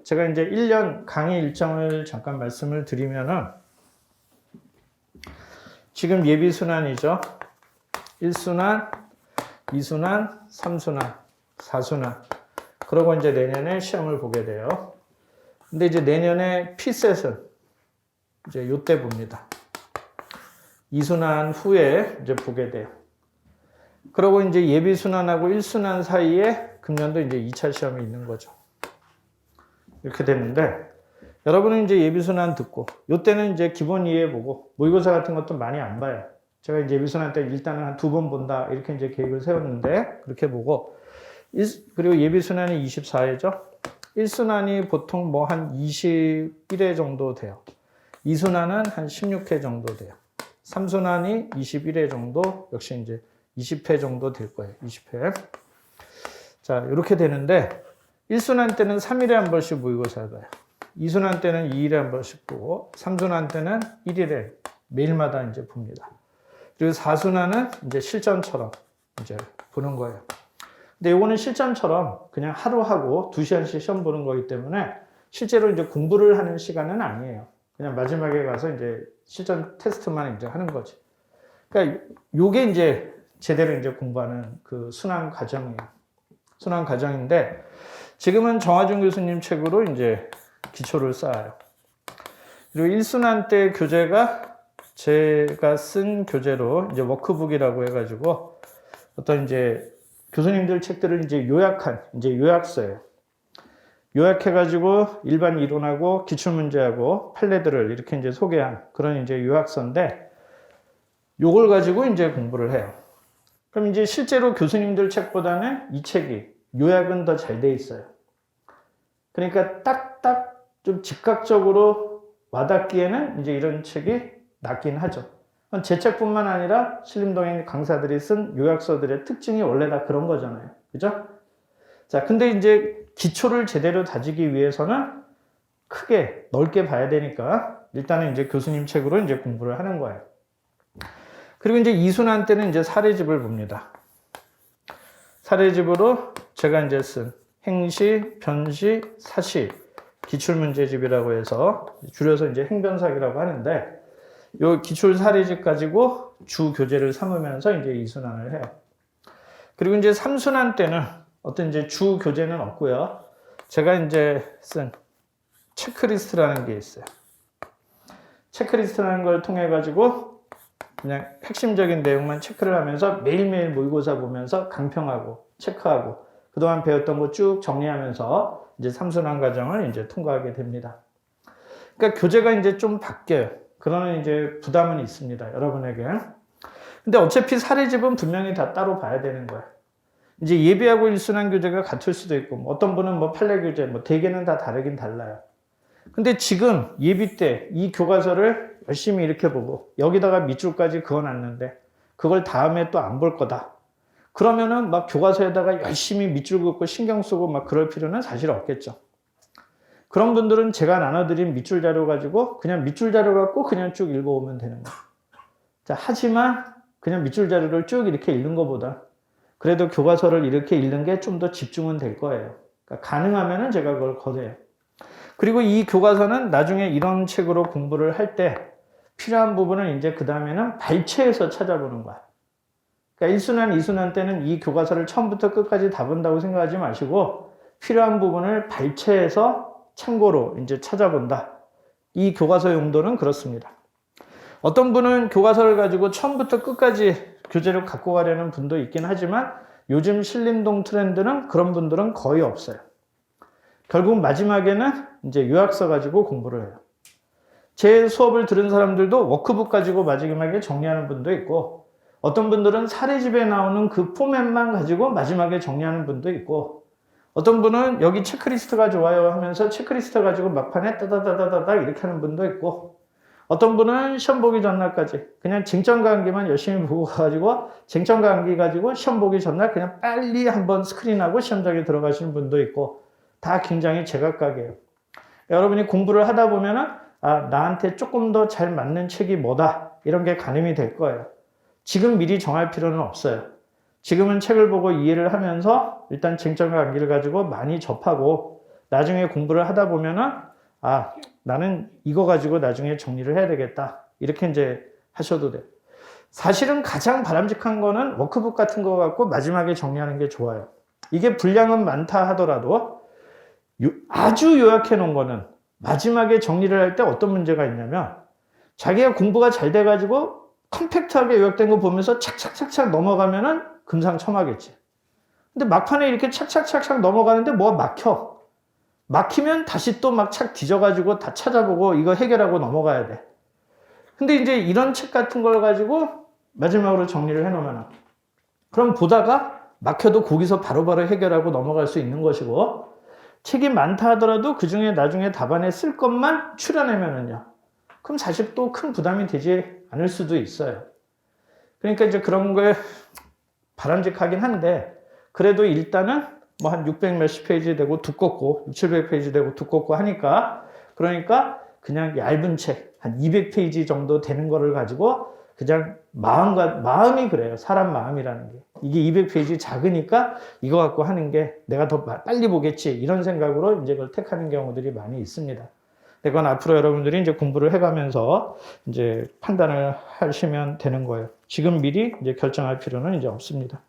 제가 이제 1년 강의 일정을 잠깐 말씀을 드리면은 지금 예비 순환이죠. 1순환, 2순환, 3순환, 4순환. 그러고 이제 내년에 시험을 보게 돼요. 근데 이제 내년에 P셋은 이제 요때 봅니다. 2순환 후에 이제 보게 돼요. 그러고 이제 예비 순환하고 1순환 사이에 금년도 이제 2차 시험이 있는 거죠. 이렇게 되는데 여러분은 이제 예비 순환 듣고 요때는 이제 기본 이해 보고 모의고사 같은 것도 많이 안 봐요. 제가 이제 예비 순환 때 일단은 한 2번 본다 이렇게 이제 계획을 세웠는데 그렇게 보고 그리고 예비 순환이 24회죠. 1순환이 보통 뭐 한 21회 정도 돼요. 2순환은 한 16회 정도 돼요. 3순환이 21회 정도, 역시 이제 20회 정도 될 거예요. 20회. 자, 이렇게 되는데 1순환 때는 3일에 한 번씩 모의고사를 봐요. 2순환 때는 2일에 한 번씩 보고 3순환 때는 1일에 매일마다 이제 봅니다. 그리고 4순환은 이제 실전처럼 이제 보는 거예요. 근데 이거는 실전처럼 그냥 하루 하고 2시간씩 시험 보는 거기 때문에 실제로 이제 공부를 하는 시간은 아니에요. 그냥 마지막에 가서 이제 실전 테스트만 이제 하는 거지. 그러니까 요게 이제 제대로 이제 공부하는 그 순환 과정이에요. 순환 과정인데 지금은 정화준 교수님 책으로 이제 기초를 쌓아요. 그리고 1순환 때 교재가 제가 쓴 교재로 이제 워크북이라고 해가지고 어떤 이제 교수님들 책들을 이제 요약한 이제 요약서예요. 요약해가지고 일반 이론하고 기출문제하고 판례들을 이렇게 이제 소개한 그런 이제 요약서인데 요걸 가지고 이제 공부를 해요. 그럼 이제 실제로 교수님들 책보다는 이 책이 요약은 더 잘 돼 있어요. 그러니까 딱딱 좀 즉각적으로 와닿기에는 이제 이런 책이 낫긴 하죠. 제 책뿐만 아니라 신림동인 강사들이 쓴 요약서들의 특징이 원래 다 그런 거잖아요. 그죠? 자, 근데 이제 기초를 제대로 다지기 위해서는 크게 넓게 봐야 되니까 일단은 이제 교수님 책으로 이제 공부를 하는 거예요. 그리고 이제 2순환 때는 이제 사례집을 봅니다. 사례집으로 제가 이제 쓴 행시, 변시, 사시, 기출문제집이라고 해서 줄여서 이제 행변사기라고 하는데 요 기출 사례집 가지고 주 교재를 삼으면서 이제 2순환을 해요. 그리고 이제 3순환 때는 어떤 이제 주 교재는 없고요. 제가 이제 쓴 체크리스트라는 게 있어요. 체크리스트라는 걸 통해 가지고 그냥 핵심적인 내용만 체크를 하면서 매일매일 모의고사 보면서 강평하고 체크하고 그동안 배웠던 거 쭉 정리하면서 이제 3순환 과정을 이제 통과하게 됩니다. 그러니까 교재가 이제 좀 바뀌어요. 그러는 이제 부담은 있습니다. 여러분에게. 근데 어차피 사례집은 분명히 다 따로 봐야 되는 거예요. 이제 예비하고 1순환 교재가 같을 수도 있고, 어떤 분은 뭐 판례 교재, 뭐 대개는 다 다르긴 달라요. 근데 지금 예비 때 이 교과서를 열심히 이렇게 보고, 여기다가 밑줄까지 그어놨는데, 그걸 다음에 또 안 볼 거다. 그러면은 막 교과서에다가 열심히 밑줄 긋고 신경 쓰고 막 그럴 필요는 사실 없겠죠. 그런 분들은 제가 나눠드린 밑줄 자료 가지고 그냥 밑줄 자료 갖고 그냥 쭉 읽어오면 되는 거예요. 자, 하지만 그냥 밑줄 자료를 쭉 이렇게 읽는 것보다 그래도 교과서를 이렇게 읽는 게 좀 더 집중은 될 거예요. 그러니까 가능하면은 제가 그걸 권해요. 그리고 이 교과서는 나중에 이런 책으로 공부를 할 때 필요한 부분은 이제 그 다음에는 발췌해서 찾아보는 거야. 그러니까 1순환, 2순환 때는 이 교과서를 처음부터 끝까지 다 본다고 생각하지 마시고 필요한 부분을 발췌해서 참고로 이제 찾아본다. 이 교과서 용도는 그렇습니다. 어떤 분은 교과서를 가지고 처음부터 끝까지 교재를 갖고 가려는 분도 있긴 하지만 요즘 신림동 트렌드는 그런 분들은 거의 없어요. 결국 마지막에는 이제 요약서 가지고 공부를 해요. 제 수업을 들은 사람들도 워크북 가지고 마지막에 정리하는 분도 있고 어떤 분들은 사례집에 나오는 그 포맷만 가지고 마지막에 정리하는 분도 있고 어떤 분은 여기 체크리스트가 좋아요 하면서 체크리스트 가지고 막판에 따다다다다다 이렇게 하는 분도 있고 어떤 분은 시험 보기 전날까지 그냥 쟁점 강기만 열심히 보고 가지고 쟁점 강기 가지고 시험 보기 전날 그냥 빨리 한번 스크린하고 시험장에 들어가시는 분도 있고 다 굉장히 제각각이에요. 여러분이 공부를 하다 보면은 아, 나한테 조금 더 잘 맞는 책이 뭐다 이런 게 가늠이 될 거예요. 지금 미리 정할 필요는 없어요. 지금은 책을 보고 이해를 하면서 일단 쟁점과 관계를 가지고 많이 접하고 나중에 공부를 하다 보면은 아, 나는 이거 가지고 나중에 정리를 해야 되겠다. 이렇게 이제 하셔도 돼요. 사실은 가장 바람직한 거는 워크북 같은 거 갖고 마지막에 정리하는 게 좋아요. 이게 분량은 많다 하더라도 아주 요약해 놓은 거는 마지막에 정리를 할 때 어떤 문제가 있냐면 자기가 공부가 잘 돼가지고 컴팩트하게 요약된 거 보면서 착착착착 넘어가면은 금상첨화겠지. 근데 막판에 이렇게 착착착착 넘어가는데 뭐가 막혀. 막히면 다시 또 막 착 뒤져가지고 다 찾아보고 이거 해결하고 넘어가야 돼. 근데 이제 이런 책 같은 걸 가지고 마지막으로 정리를 해놓으면 그럼 보다가 막혀도 거기서 바로바로 해결하고 넘어갈 수 있는 것이고 책이 많다 하더라도 그 중에 나중에 답안에 쓸 것만 추려내면은요. 그럼 사실 또 큰 부담이 되지 않을 수도 있어요. 그러니까 이제 그런 게 바람직하긴 한데 그래도 일단은 뭐 한 600 몇십 페이지 되고 두껍고 600, 700페이지 되고 두껍고 하니까 그러니까 그냥 얇은 책 한 200페이지 정도 되는 거를 가지고 그냥 마음이 그래요. 사람 마음이라는 게. 이게 200페이지 작으니까 이거 갖고 하는 게 내가 더 빨리 보겠지. 이런 생각으로 이제 그걸 택하는 경우들이 많이 있습니다. 그건 앞으로 여러분들이 이제 공부를 해가면서 이제 판단을 하시면 되는 거예요. 지금 미리 이제 결정할 필요는 이제 없습니다.